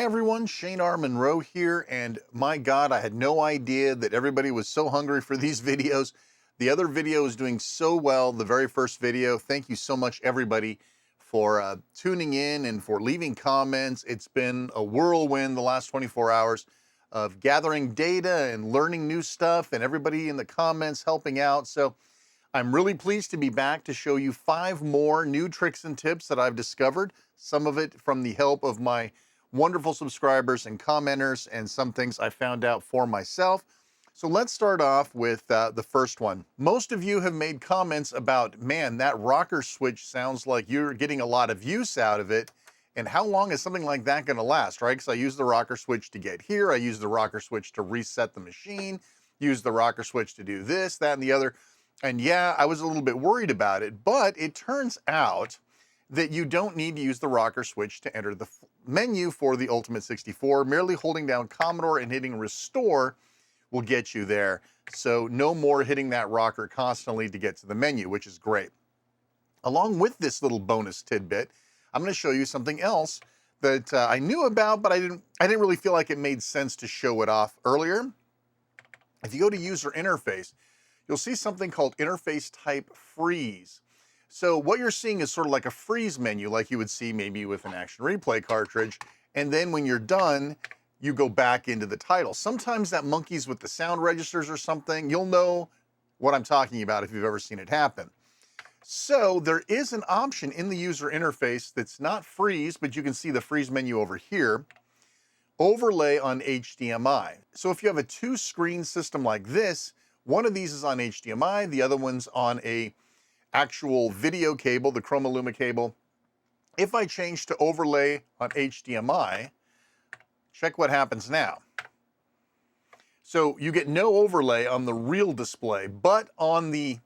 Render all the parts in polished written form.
Hi everyone, Shane R. Monroe here, and my God, I had no idea that everybody was so hungry for these videos. The other video is doing so well, the very first video. Thank you so much everybody for tuning in and for leaving comments. It's been a whirlwind the last 24 hours of gathering data and learning new stuff, and everybody in the comments helping out. So I'm really pleased to be back to show you 5 more new tricks and tips that I've discovered, some of it from the help of my wonderful subscribers and commenters, and some things I found out for myself. So let's start off with the first one. Most of you have made comments about, man, that rocker switch sounds like you're getting a lot of use out of it. And how long is something like that going to last, right? Because I use the rocker switch to get here. I use the rocker switch to reset the machine, use the rocker switch to do this, that, and the other. And yeah, I was a little bit worried about it, but it turns out that you don't need to use the rocker switch to enter the menu for the Ultimate 64. Merely holding down Commodore and hitting restore will get you there. So no more hitting that rocker constantly to get to the menu, which is great. Along with this little bonus tidbit, I'm going to show you something else that I knew about, but I didn't really feel like it made sense to show it off earlier. If you go to user interface, you'll see something called interface type freeze. So what you're seeing is sort of like a freeze menu, like you would see maybe with an action replay cartridge. And then when you're done, you go back into the title. Sometimes that monkeys with the sound registers or something. You'll know what I'm talking about if you've ever seen it happen. So there is an option in the user interface that's not freeze, but you can see the freeze menu over here. Overlay on HDMI. So if you have a 2-screen system like this, one of these is on HDMI, the other one's on a actual video cable, the Chroma Luma cable. If I change to overlay on HDMI, check what happens now. So you get no overlay on the real display, but on the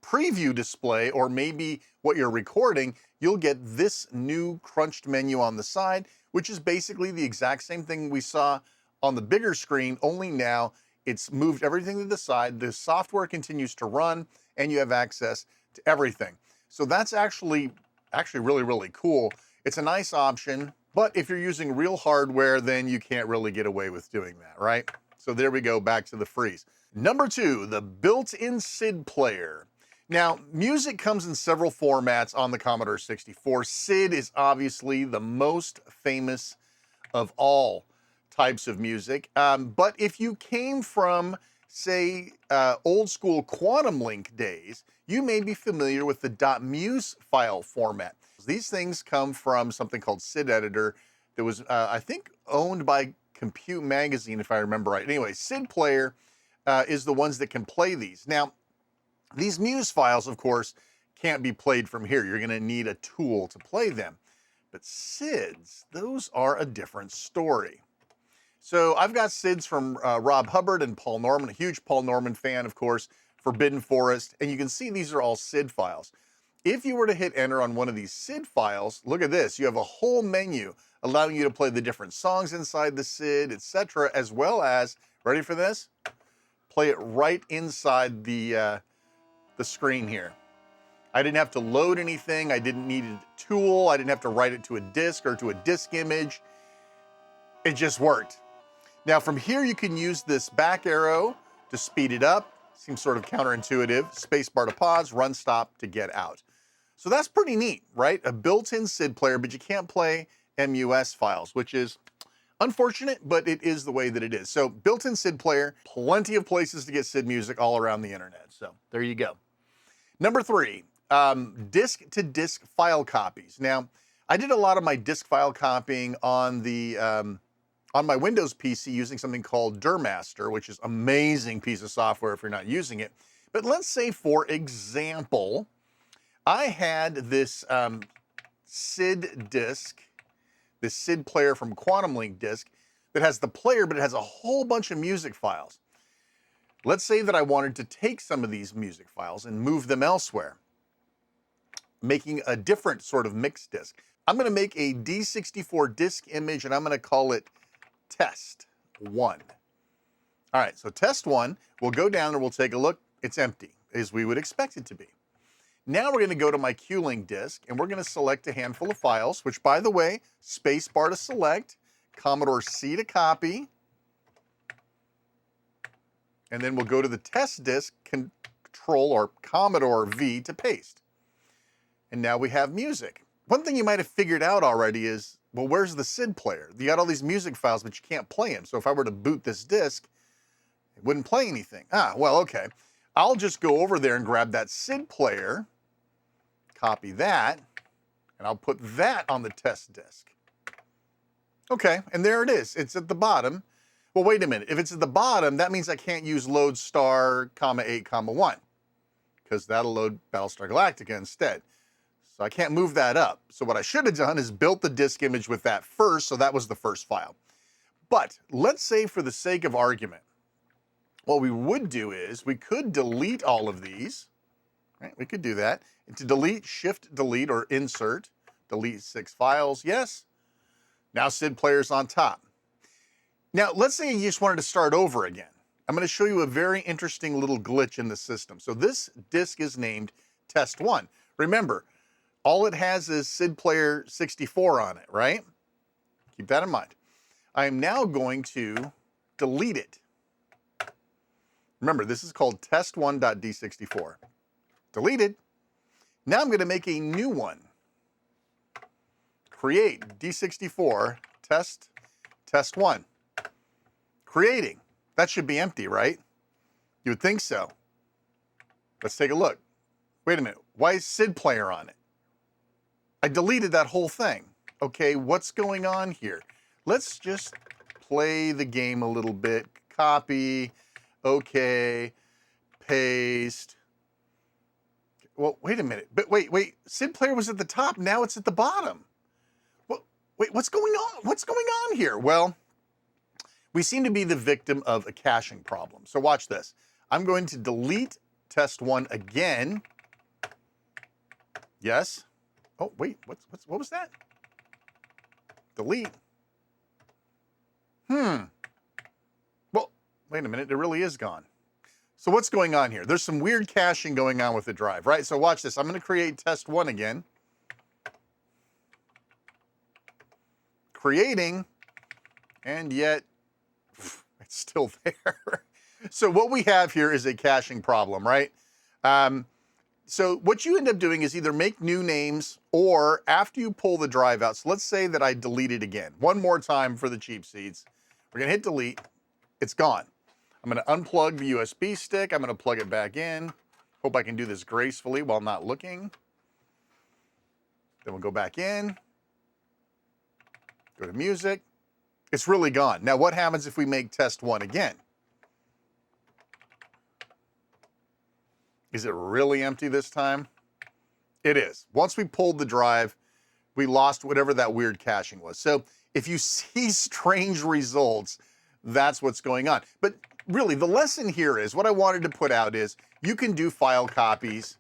preview display, or maybe what you're recording, you'll get this new crunched menu on the side, which is basically the exact same thing we saw on the bigger screen, only now it's moved everything to the side. The software continues to run, and you have access to everything. So that's actually really, really cool. It's a nice option, but if you're using real hardware, then you can't really get away with doing that, right? So there we go, back to the freeze. Number 2, the built-in SID player. Now, music comes in several formats on the Commodore 64. SID is obviously the most famous of all types of music. But if you came from, say, old school Quantum Link days, you may be familiar with the .muse file format. These things come from something called SID Editor that was, I think, owned by Compute Magazine, if I remember right. Anyway, SID Player is the ones that can play these. Now, these Muse files, of course, can't be played from here. You're going to need a tool to play them. But SIDs, those are a different story. So I've got SIDs from Rob Hubbard and Paul Norman, a huge Paul Norman fan, of course, Forbidden Forest, and you can see these are all SID files. If you were to hit enter on one of these SID files, look at this, you have a whole menu allowing you to play the different songs inside the SID, etc., as well as, ready for this? Play it right inside the screen here. I didn't have to load anything, I didn't need a tool, I didn't have to write it to a disk or to a disk image. It just worked. Now from here you can use this back arrow to speed it up. Seems sort of counterintuitive. Spacebar to pause, run stop to get out. So that's pretty neat, right? A built-in SID player, but you can't play MUS files, which is unfortunate, but it is the way that it is. So built-in SID player, plenty of places to get SID music all around the internet. So there you go. Number 3, disk-to-disk file copies. Now, I did a lot of my disk file copying on the on my Windows PC using something called Durmaster, which is an amazing piece of software if you're not using it. But let's say, for example, I had this SID disk, this SID player from Quantum Link disk that has the player, but it has a whole bunch of music files. Let's say that I wanted to take some of these music files and move them elsewhere, making a different sort of mixed disk. I'm going to make a D64 disk image, and I'm going to call it Test 1. All right, so Test 1, we'll go down and we'll take a look. It's empty, as we would expect it to be. Now we're going to go to my Q-Link disk, and we're going to select a handful of files, which, by the way, space bar to select, Commodore C to copy. And then we'll go to the test disk, Control or Commodore V to paste. And now we have music. One thing you might have figured out already is, well, where's the SID player? You got all these music files, but you can't play them. So if I were to boot this disk, it wouldn't play anything. Ah, well, okay. I'll just go over there and grab that SID player, copy that, and I'll put that on the test disk. Okay, and there it is. It's at the bottom. Well, wait a minute. If it's at the bottom, that means I can't use load star, comma 8, comma 1, because that'll load Battlestar Galactica instead. So I can't move that up. So what I should have done is built the disk image with that first, so that was the first file. But let's say for the sake of argument, what we would do is we could delete all of these, right? We could do that. And to delete, shift delete or insert, delete 6 files, yes. Now SID player's on top. Now let's say you just wanted to start over again. I'm going to show you a very interesting little glitch in the system. So this disk is named test 1. Remember, all it has is SID player 64 on it, right? Keep that in mind. I am now going to delete it. Remember, this is called test1.d64. Deleted. Now I'm going to make a new one. Create D64 test 1. Creating. That should be empty, right? You would think so. Let's take a look. Wait a minute. Why is SID player on it? I deleted that whole thing. Okay, what's going on here? Let's just play the game a little bit. Copy. Okay. Paste. Well, wait a minute. But wait. SID player was at the top. Now it's at the bottom. Well, wait, what's going on? What's going on here? Well, we seem to be the victim of a caching problem. So watch this. I'm going to delete test 1 again. Yes. Oh, wait, what was that? Delete. Well, wait a minute, it really is gone. So what's going on here? There's some weird caching going on with the drive, right? So watch this. I'm going to create test 1 again. Creating, and yet it's still there. So what we have here is a caching problem, right? So what you end up doing is either make new names or after you pull the drive out. So let's say that I delete it again. One more time for the cheap seats. We're going to hit delete. It's gone. I'm going to unplug the USB stick. I'm going to plug it back in. Hope I can do this gracefully while not looking. Then we'll go back in. Go to music. It's really gone. Now what happens if we make test 1 again? Is it really empty this time? It is. Once we pulled the drive, we lost whatever that weird caching was. So if you see strange results, that's what's going on. But really, the lesson here is, what I wanted to put out is, you can do file copies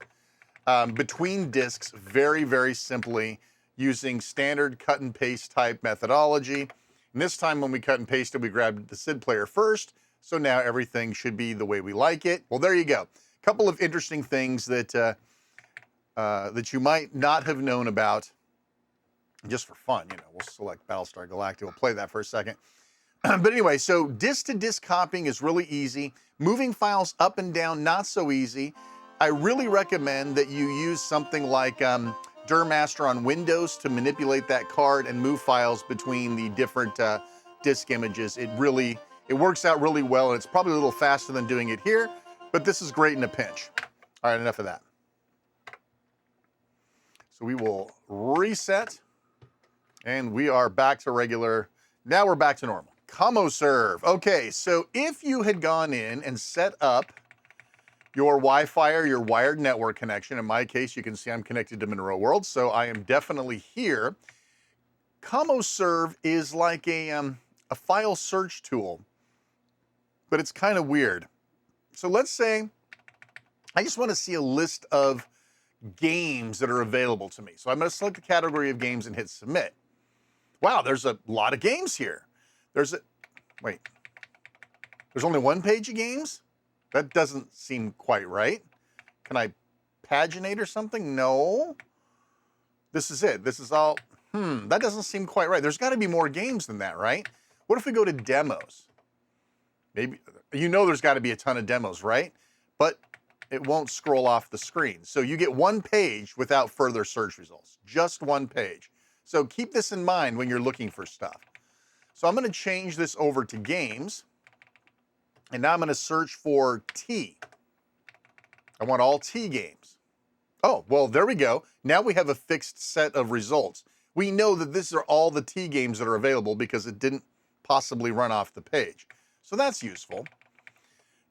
between disks very, very simply using standard cut and paste type methodology. And this time when we cut and pasted, we grabbed the SID player first. So now everything should be the way we like it. Well, there you go. Couple of interesting things that that you might not have known about, just for fun. You know, we'll select Battlestar Galactica. We'll play that for a second. But anyway, so disk-to-disk copying is really easy. Moving files up and down, not so easy. I really recommend that you use something like Durmaster on Windows to manipulate that card and move files between the different disk images. It works out really well, and it's probably a little faster than doing it here. But this is great in a pinch. All right, enough of that. So we will reset, and we are back to regular. Now we're back to normal. CommoServe. Okay, so if you had gone in and set up your Wi-Fi or your wired network connection, in my case, you can see I'm connected to MonroeWorld, so I am definitely here. CommoServe is like a file search tool, but it's kind of weird. So let's say I just want to see a list of games that are available to me. So I'm going to select the category of games and hit submit. Wow, there's a lot of games here. There's only one page of games? That doesn't seem quite right. Can I paginate or something? No. This is it. This is all. That doesn't seem quite right. There's got to be more games than that, right? What if we go to demos? Maybe, you know, there's got to be a ton of demos, right? But it won't scroll off the screen. So you get one page without further search results, just one page. So keep this in mind when you're looking for stuff. So I'm going to change this over to games. And now I'm going to search for T. I want all T games. Oh, well, there we go. Now we have a fixed set of results. We know that these are all the T games that are available because it didn't possibly run off the page. So that's useful.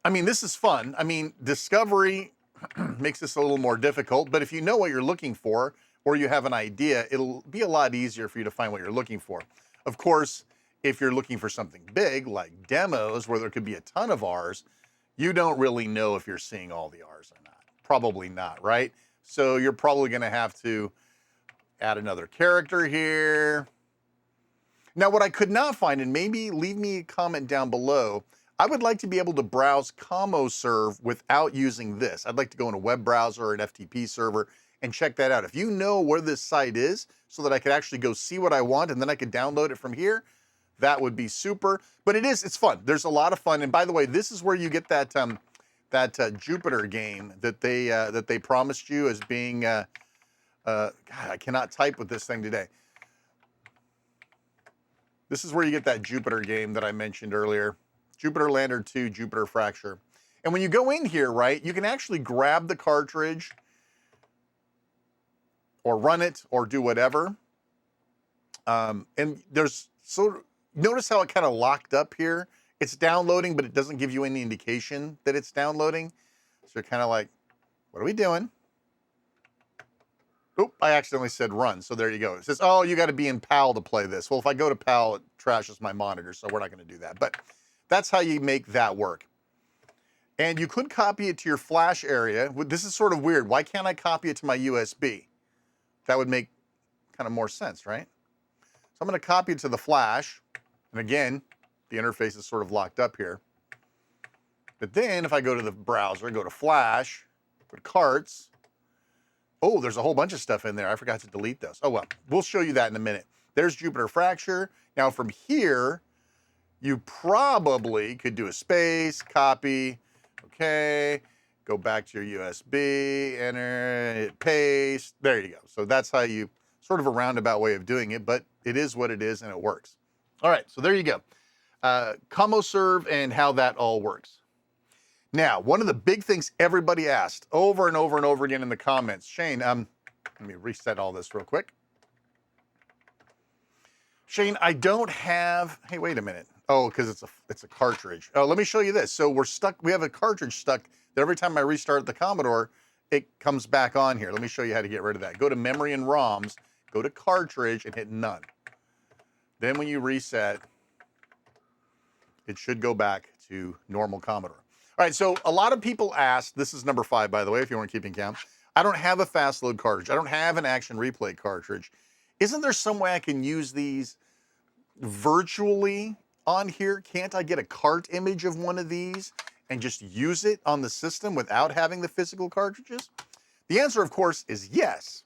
I mean, this is fun. I mean, discovery makes this a little more difficult, but if you know what you're looking for or you have an idea, it'll be a lot easier for you to find what you're looking for. Of course, if you're looking for something big like demos where there could be a ton of R's, you don't really know if you're seeing all the R's or not. Probably not, right? So you're probably going to have to add another character here. Now, what I could not find, and maybe leave me a comment down below, I would like to be able to browse CommoServe without using this. I'd like to go in a web browser or an FTP server and check that out. If you know where this site is so that I could actually go see what I want and then I could download it from here, that would be super. But it's fun. There's a lot of fun. And by the way, this is where you get that Jupiter game that they promised you as being, God, I cannot type with this thing today. This is where you get that Jupiter game that I mentioned earlier. Jupiter Lander 2, Jupiter Fracture. And when you go in here, right, you can actually grab the cartridge or run it or do whatever. And there's notice how it kind of locked up here? It's downloading, but it doesn't give you any indication that it's downloading. So you're kind of like, what are we doing? Oop, I accidentally said run. So there you go. It says, oh, you got to be in PAL to play this. Well, if I go to PAL, it trashes my monitor. So we're not going to do that. But that's how you make that work. And you could copy it to your flash area. This is sort of weird. Why can't I copy it to my USB? That would make kind of more sense, right? So I'm going to copy it to the flash. And again, the interface is sort of locked up here. But then if I go to the browser, go to flash, go to carts. Oh, there's a whole bunch of stuff in there. I forgot to delete those. Oh, well, we'll show you that in a minute. There's Jupiter Fracture. Now from here, you probably could do a space, copy, okay, go back to your USB, enter, hit paste, there you go. So that's how you, sort of a roundabout way of doing it, but it is what it is and it works. All right, so there you go. CommoServe and how that all works. Now, one of the big things everybody asked over and over and over again in the comments, Shane, let me reset all this real quick. Shane, I don't have, hey, wait a minute. Oh, because it's a cartridge. Oh, let me show you this. So we're stuck, we have a cartridge stuck that every time I restart the Commodore, it comes back on here. Let me show you how to get rid of that. Go to memory and ROMs, go to cartridge and hit none. Then when you reset, it should go back to normal Commodore. All right, so a lot of people asked, this is number 5, by the way, if you weren't keeping count. I don't have a FastLoad cartridge. I don't have an Action Replay cartridge. Isn't there some way I can use these virtually on here? Can't I get a cart image of one of these and just use it on the system without having the physical cartridges? The answer, of course, is yes.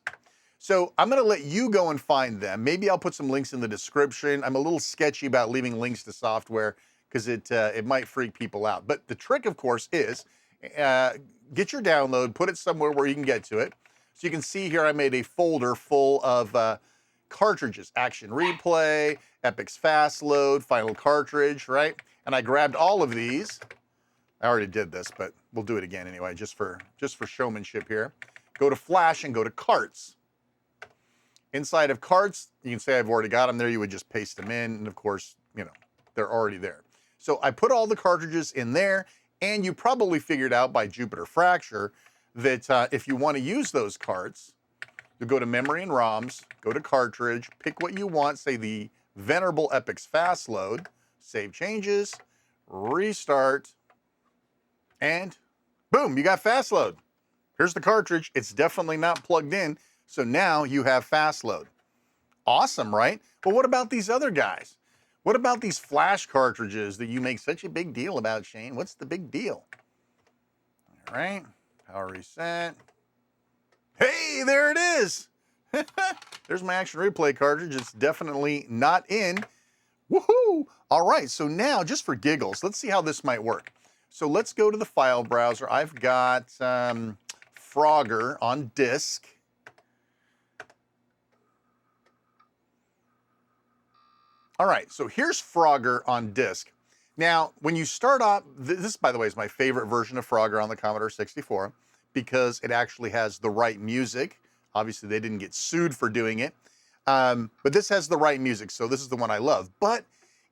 So I'm going to let you go and find them. Maybe I'll put some links in the description. I'm a little sketchy about leaving links to software because it might freak people out. But the trick, of course, is get your download, put it somewhere where you can get to it. So you can see here I made a folder full of cartridges, Action Replay, Epic's FastLoad, Final Cartridge, right? And I grabbed all of these. I already did this, but we'll do it again anyway, just for showmanship here. Go to Flash and go to Carts. Inside of Carts, you can say I've already got them there. You would just paste them in, and of course, you know, they're already there. So I put all the cartridges in there, and you probably figured out by Jupiter Fracture that if you want to use those carts, you go to memory and ROMs, go to cartridge, pick what you want, say the venerable Epic's FastLoad, save changes, restart, and boom, you got FastLoad. Here's the cartridge. It's definitely not plugged in, so now you have FastLoad. Awesome, right? But what about these other guys? What about these flash cartridges that you make such a big deal about, Shane? What's the big deal? All right, power reset. Hey, there it is. There's my action replay cartridge. It's definitely not in. Woohoo! All right, so now just for giggles, let's see how this might work. So let's go to the file browser. I've got Frogger on disk. All right, so here's Frogger on disk. Now, when you start off, this, by the way, is my favorite version of Frogger on the Commodore 64 because it actually has the right music. Obviously, they didn't get sued for doing it. But this has the right music, so this is the one I love. But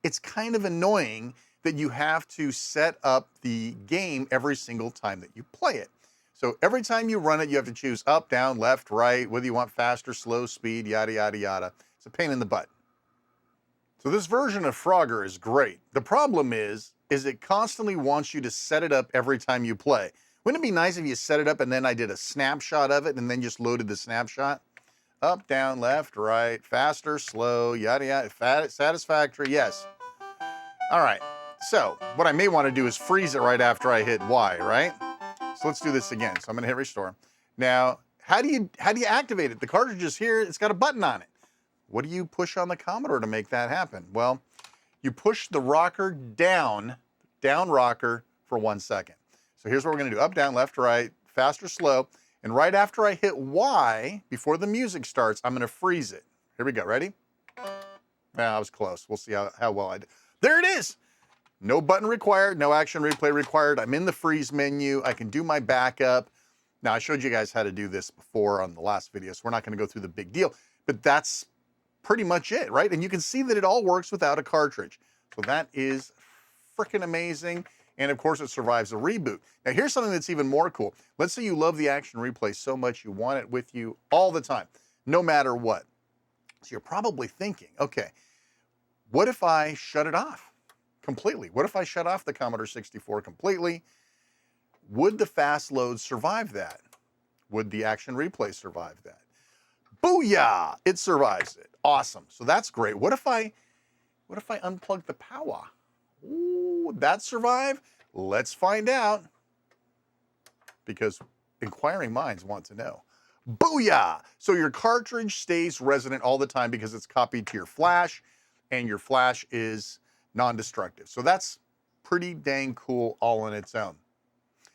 it's kind of annoying that you have to set up the game every single time that you play it. So every time you run it, you have to choose up, down, left, right, whether you want fast or slow speed, yada, yada, yada. It's a pain in the butt. So this version of Frogger is great. The problem is it constantly wants you to set it up every time you play. Wouldn't it be nice if you set it up and then I did a snapshot of it and then just loaded the snapshot? Up, down, left, right, faster, slow, yada, yada, satisfactory, yes. All right, so what I may want to do is freeze it right after I hit Y, right? So let's do this again. So I'm gonna hit restore. Now, how do you activate it? The cartridge is here, it's got a button on it. What do you push on the Commodore to make that happen? Well, you push the rocker down rocker for 1 second. So here's what we're gonna do, up, down, left, right, fast or slow. And right after I hit Y, before the music starts, I'm gonna freeze it. Here we go, ready? I was close. We'll see how well I did. There it is. No button required, no action replay required. I'm in the freeze menu. I can do my backup. Now, I showed you guys how to do this before on the last video, so we're not gonna go through the big deal, but that's pretty much it, right? And you can see that it all works without a cartridge. So that is freaking amazing. And of course, it survives a reboot. Now, here's something that's even more cool. Let's say you love the action replay so much you want it with you all the time, no matter what. So you're probably thinking, okay, what if I shut it off completely? What if I shut off the Commodore 64 completely? Would the FastLoad survive that? Would the action replay survive that? Booyah! It survives it. Awesome. So that's great. What if I unplug the power? Ooh, would that survive? Let's find out. Because inquiring minds want to know. Booyah! So your cartridge stays resident all the time because it's copied to your flash, and your flash is non-destructive. So that's pretty dang cool all on its own.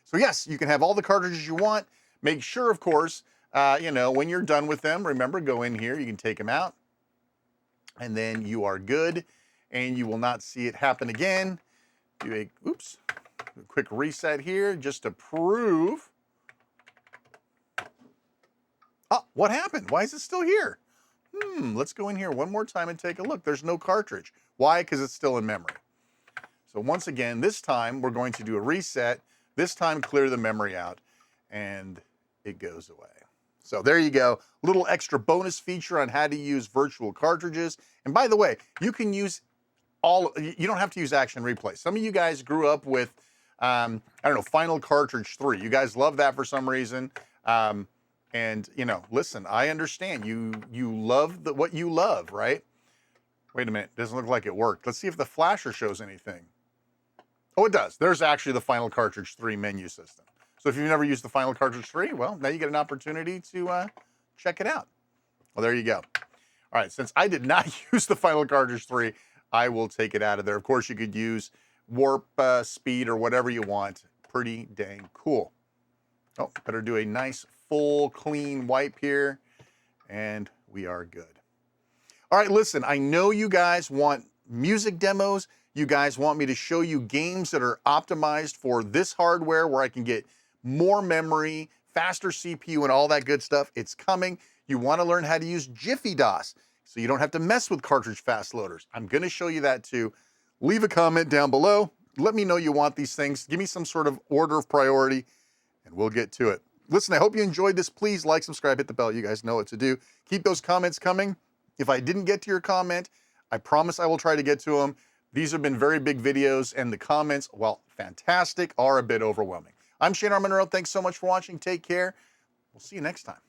So yes, you can have all the cartridges you want. Make sure, of course, when you're done with them, remember, go in here, you can take them out, and then you are good, and you will not see it happen again. Do a quick reset here just to prove. Oh, what happened? Why is it still here? Let's go in here one more time and take a look. There's no cartridge. Why? Because it's still in memory. So once again, this time we're going to do a reset. This time clear the memory out, and it goes away. So there you go, little extra bonus feature on how to use virtual cartridges. And by the way, you can use you don't have to use action replay. Some of you guys grew up with, I don't know, Final Cartridge 3. You guys love that for some reason. And listen, I understand you love what you love, right? Wait a minute, doesn't look like it worked. Let's see if the flasher shows anything. Oh, it does. There's actually the Final Cartridge 3 menu system. So if you've never used the Final Cartridge 3, well, now you get an opportunity to check it out. Well, there you go. All right, since I did not use the Final Cartridge 3, I will take it out of there. Of course, you could use warp speed or whatever you want. Pretty dang cool. Oh, better do a nice full clean wipe here, and we are good. All right, listen, I know you guys want music demos. You guys want me to show you games that are optimized for this hardware where I can get more memory, faster CPU, and all that good stuff. It's coming. You want to learn how to use Jiffy DOS so you don't have to mess with cartridge fast loaders. I'm going to show you that too. Leave a comment down below. Let me know you want these things. Give me some sort of order of priority, and we'll get to it. Listen, I hope you enjoyed this. Please like, subscribe, hit the bell. You guys know what to do. Keep those comments coming. If I didn't get to your comment, I promise I will try to get to them. These have been very big videos, and the comments, while fantastic, are a bit overwhelming. I'm Monroe. Thanks so much for watching. Take care. We'll see you next time.